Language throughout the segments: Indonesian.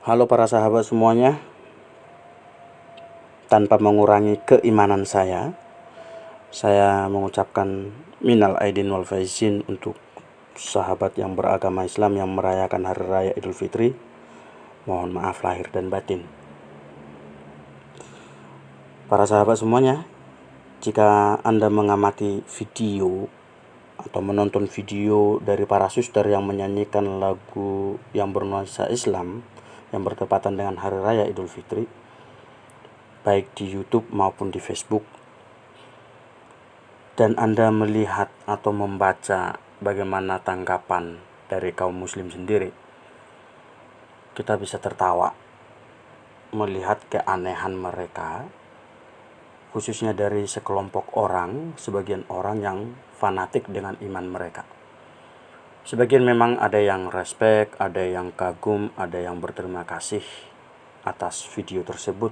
Halo para sahabat semuanya, tanpa mengurangi keimanan saya mengucapkan minal aidin wal faizin untuk sahabat yang beragama Islam yang merayakan Hari Raya Idul Fitri. Mohon maaf lahir dan batin. Para sahabat semuanya, jika Anda mengamati video atau menonton video dari para suster yang menyanyikan lagu yang bernuansa Islam yang bertepatan dengan Hari Raya Idul Fitri, baik di YouTube maupun di Facebook, dan Anda melihat atau membaca bagaimana tanggapan dari kaum muslim sendiri, kita bisa tertawa melihat keanehan mereka, khususnya dari sekelompok orang, sebagian orang yang fanatik dengan iman mereka. Sebagian memang ada yang respect, ada yang kagum, ada yang berterima kasih atas video tersebut.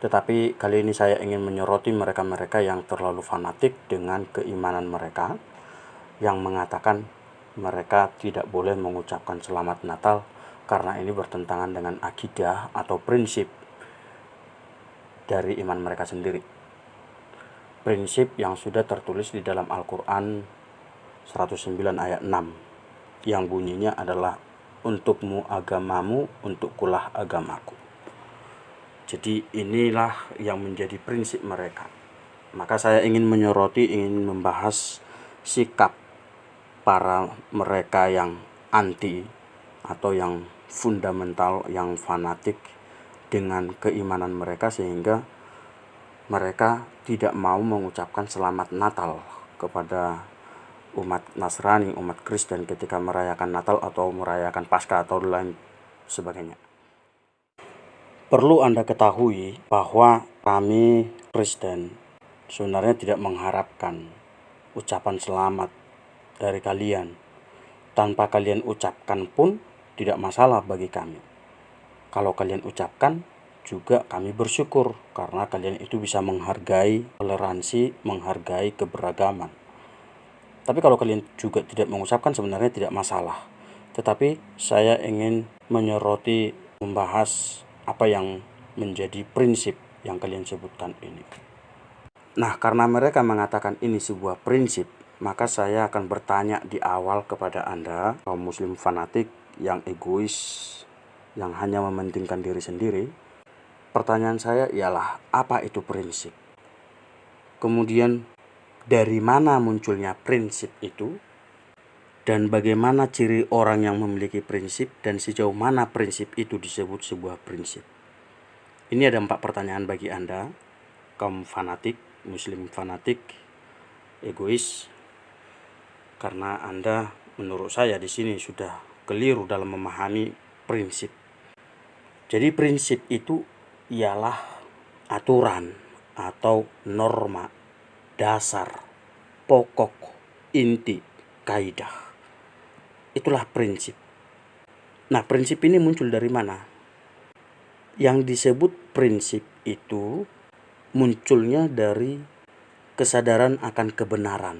Tetapi kali ini saya ingin menyoroti mereka-mereka yang terlalu fanatik dengan keimanan mereka, yang mengatakan mereka tidak boleh mengucapkan selamat Natal karena ini bertentangan dengan akidah atau prinsip dari iman mereka sendiri. Prinsip yang sudah tertulis di dalam Al-Quran 109 ayat 6 yang bunyinya adalah untukmu agamamu, untukkulah agamaku. Jadi inilah yang menjadi prinsip mereka. Maka saya ingin menyoroti, ingin membahas sikap para mereka yang anti atau yang fundamental, yang fanatik dengan keimanan mereka, sehingga mereka tidak mau mengucapkan selamat Natal kepada umat Nasrani, umat Kristen ketika merayakan Natal atau merayakan Paskah atau lain sebagainya. Perlu Anda ketahui bahwa kami Kristen sebenarnya tidak mengharapkan ucapan selamat dari kalian. Tanpa kalian ucapkan pun tidak masalah bagi kami. Kalau kalian ucapkan juga kami bersyukur, karena kalian itu bisa menghargai toleransi, menghargai keberagaman. Tapi kalau kalian juga tidak mengucapkan sebenarnya tidak masalah. Tetapi saya ingin menyoroti, membahas apa yang menjadi prinsip yang kalian sebutkan ini. Nah, karena mereka mengatakan ini sebuah prinsip, maka saya akan bertanya di awal kepada Anda, kaum muslim fanatik yang egois, yang hanya mementingkan diri sendiri. Pertanyaan saya ialah, apa itu prinsip? Kemudian, dari mana munculnya prinsip itu? Dan bagaimana ciri orang yang memiliki prinsip, dan sejauh mana prinsip itu disebut sebuah prinsip? Ini ada 4 pertanyaan bagi Anda, kaum fanatik, muslim fanatik, egois, karena Anda menurut saya di sini sudah keliru dalam memahami prinsip. Jadi prinsip itu ialah aturan atau norma, dasar, pokok, inti, kaidah. Itulah prinsip. Nah, prinsip ini muncul dari mana? Yang disebut prinsip itu munculnya dari kesadaran akan kebenaran.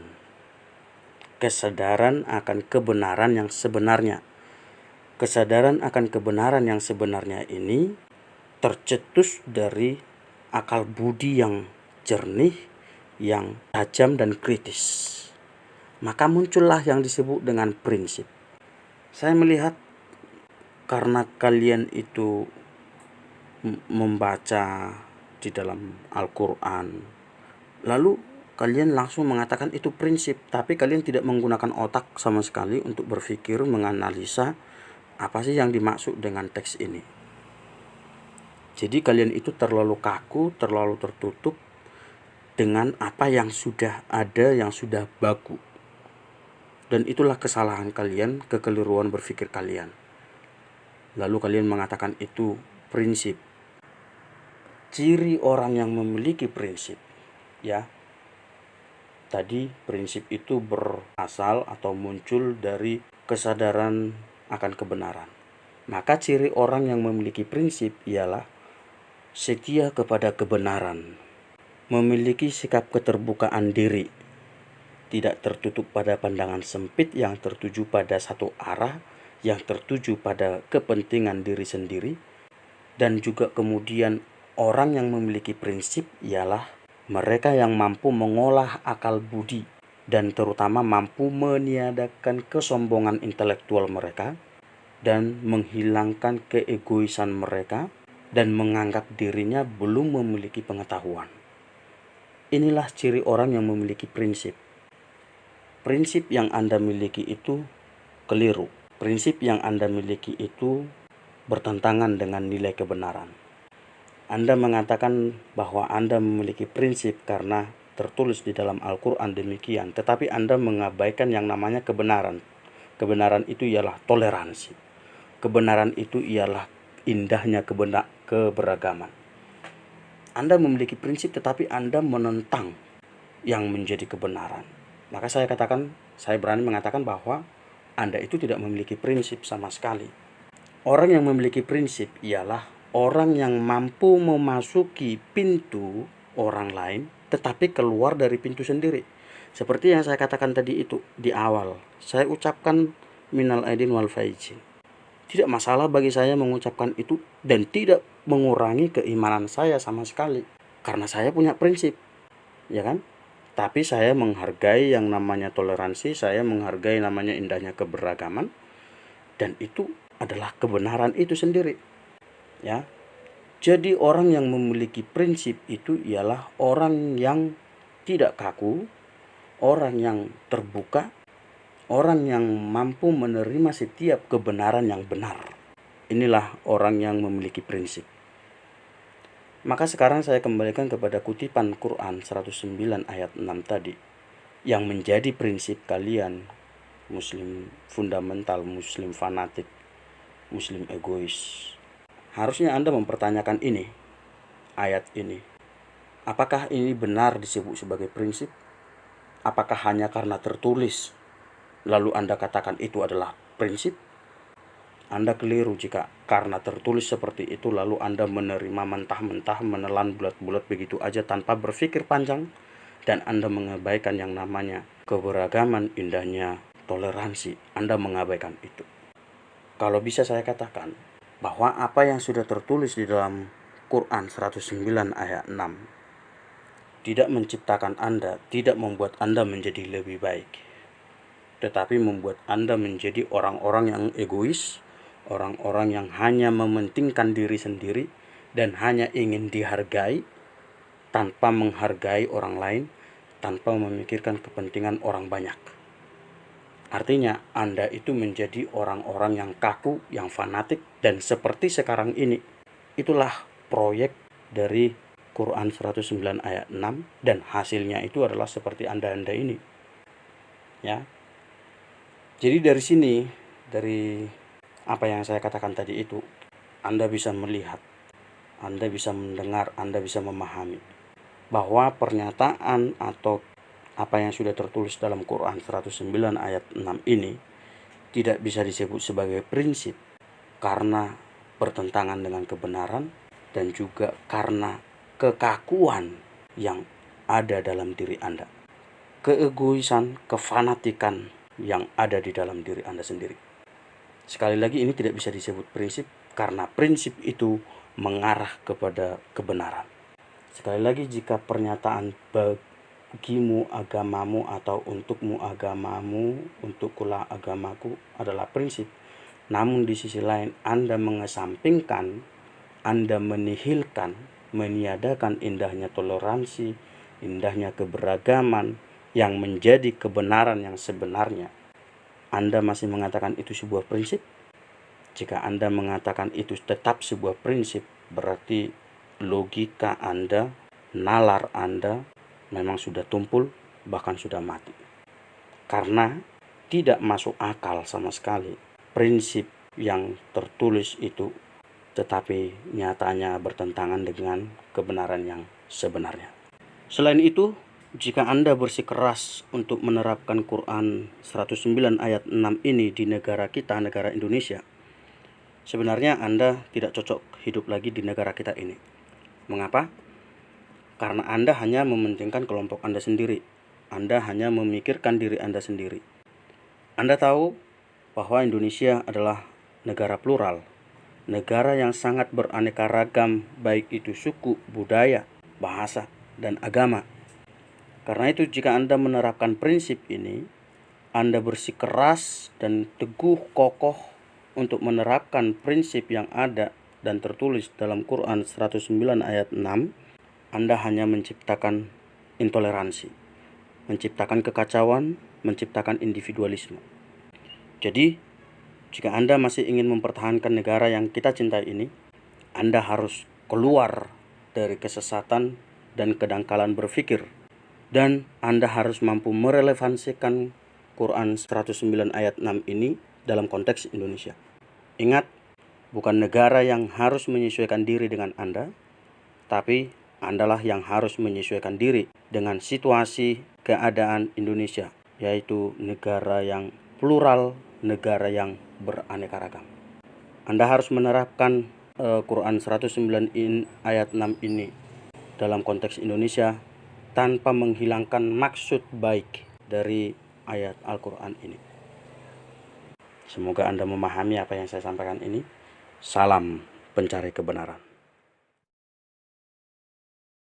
Kesadaran akan kebenaran yang sebenarnya. Kesadaran akan kebenaran yang sebenarnya ini tercetus dari akal budi yang jernih, yang tajam dan kritis. Maka muncullah yang disebut dengan prinsip. Saya melihat karena kalian itu membaca di dalam Al-Quran, lalu kalian langsung mengatakan itu prinsip, tapi kalian tidak menggunakan otak sama sekali untuk berpikir, menganalisa apa sih yang dimaksud dengan teks ini. Jadi kalian itu terlalu kaku, terlalu tertutup dengan apa yang sudah ada, yang sudah baku. Dan itulah kesalahan kalian, kekeliruan berpikir kalian. Lalu kalian mengatakan itu prinsip. Ciri orang yang memiliki prinsip, ya. Tadi prinsip itu berasal atau muncul dari kesadaran akan kebenaran. Maka ciri orang yang memiliki prinsip ialah setia kepada kebenaran, memiliki sikap keterbukaan diri, tidak tertutup pada pandangan sempit yang tertuju pada satu arah, yang tertuju pada kepentingan diri sendiri, Dan juga kemudian orang yang memiliki prinsip ialah mereka yang mampu mengolah akal budi dan terutama mampu meniadakan kesombongan intelektual mereka dan menghilangkan keegoisan mereka dan menganggap dirinya belum memiliki pengetahuan. Inilah ciri orang yang memiliki prinsip. Prinsip yang Anda miliki itu keliru. Prinsip yang Anda miliki itu bertentangan dengan nilai kebenaran. Anda mengatakan bahwa Anda memiliki prinsip karena tertulis di dalam Al-Quran demikian, tetapi Anda mengabaikan yang namanya kebenaran. Kebenaran itu ialah toleransi. Kebenaran itu ialah indahnya keberagaman. Anda memiliki prinsip tetapi Anda menentang yang menjadi kebenaran. Maka saya berani mengatakan bahwa Anda itu tidak memiliki prinsip sama sekali. Orang yang memiliki prinsip ialah orang yang mampu memasuki pintu orang lain tetapi keluar dari pintu sendiri. Seperti yang saya katakan tadi itu di awal. Saya ucapkan minal aidin wal faizin. Tidak masalah bagi saya mengucapkan itu dan tidak mengurangi keimanan saya sama sekali. Karena saya punya prinsip. Ya kan? Tapi saya menghargai yang namanya toleransi, saya menghargai namanya indahnya keberagaman, dan itu adalah kebenaran itu sendiri. Ya. Jadi orang yang memiliki prinsip itu ialah orang yang tidak kaku, orang yang terbuka, orang yang mampu menerima setiap kebenaran yang benar. Inilah orang yang memiliki prinsip. Maka sekarang saya kembalikan kepada kutipan Quran 109 ayat 6 tadi, yang menjadi prinsip kalian, Muslim fundamental, Muslim fanatik, Muslim egois. Harusnya Anda mempertanyakan ini, ayat ini. Apakah ini benar disebut sebagai prinsip? Apakah hanya karena tertulis, lalu Anda katakan itu adalah prinsip? Anda keliru jika karena tertulis seperti itu lalu Anda menerima mentah-mentah, menelan bulat-bulat begitu aja tanpa berpikir panjang, dan Anda mengabaikan yang namanya keberagaman, indahnya toleransi. Anda mengabaikan itu. Kalau bisa saya katakan bahwa apa yang sudah tertulis di dalam Quran 109 ayat 6 tidak menciptakan Anda, tidak membuat Anda menjadi lebih baik, tetapi membuat Anda menjadi orang-orang yang egois, orang-orang yang hanya mementingkan diri sendiri dan hanya ingin dihargai tanpa menghargai orang lain, tanpa memikirkan kepentingan orang banyak. Artinya Anda itu menjadi orang-orang yang kaku, yang fanatik, dan seperti sekarang ini. Itulah proyek dari Quran 109 ayat 6, dan hasilnya itu adalah seperti Anda ini. Ya. Jadi dari sini, dari apa yang saya katakan tadi itu, Anda bisa melihat, Anda bisa mendengar, Anda bisa memahami bahwa pernyataan atau apa yang sudah tertulis dalam Quran 109 ayat 6 ini tidak bisa disebut sebagai prinsip karena bertentangan dengan kebenaran dan juga karena kekakuan yang ada dalam diri Anda, keegoisan, kefanatikan yang ada di dalam diri Anda sendiri. Sekali lagi, ini tidak bisa disebut prinsip karena prinsip itu mengarah kepada kebenaran. Sekali lagi, jika pernyataan bagimu agamamu atau untukmu agamamu, untukkulah agamaku adalah prinsip, namun di sisi lain Anda mengesampingkan, Anda menihilkan, meniadakan indahnya toleransi, indahnya keberagaman yang menjadi kebenaran yang sebenarnya, Anda masih mengatakan itu sebuah prinsip? Jika Anda mengatakan itu tetap sebuah prinsip, berarti logika Anda, nalar Anda memang sudah tumpul, bahkan sudah mati. Karena tidak masuk akal sama sekali prinsip yang tertulis itu, tetapi nyatanya bertentangan dengan kebenaran yang sebenarnya. Selain itu, jika Anda bersikeras untuk menerapkan Quran 109 ayat 6 ini di negara kita, negara Indonesia, sebenarnya Anda tidak cocok hidup lagi di negara kita ini. Mengapa? Karena Anda hanya mementingkan kelompok Anda sendiri. Anda hanya memikirkan diri Anda sendiri. Anda tahu bahwa Indonesia adalah negara plural. negara yang sangat beraneka ragam, baik itu suku, budaya, bahasa, dan agama. Karena itu jika Anda menerapkan prinsip ini, Anda bersikeras dan teguh kokoh untuk menerapkan prinsip yang ada dan tertulis dalam Quran 109 ayat 6, Anda hanya menciptakan intoleransi, menciptakan kekacauan, menciptakan individualisme. Jadi, jika Anda masih ingin mempertahankan negara yang kita cintai ini, Anda harus keluar dari kesesatan dan kedangkalan berpikir. Dan Anda harus mampu merelevansikan Quran 109 ayat 6 ini dalam konteks Indonesia. Ingat, bukan negara yang harus menyesuaikan diri dengan Anda, tapi Andalah yang harus menyesuaikan diri dengan situasi keadaan Indonesia, yaitu negara yang plural, negara yang beraneka ragam. Anda harus menerapkan Quran 109 ayat 6 ini dalam konteks Indonesia tanpa menghilangkan maksud baik dari ayat Al-Quran ini. Semoga Anda memahami apa yang saya sampaikan ini. Salam pencari kebenaran.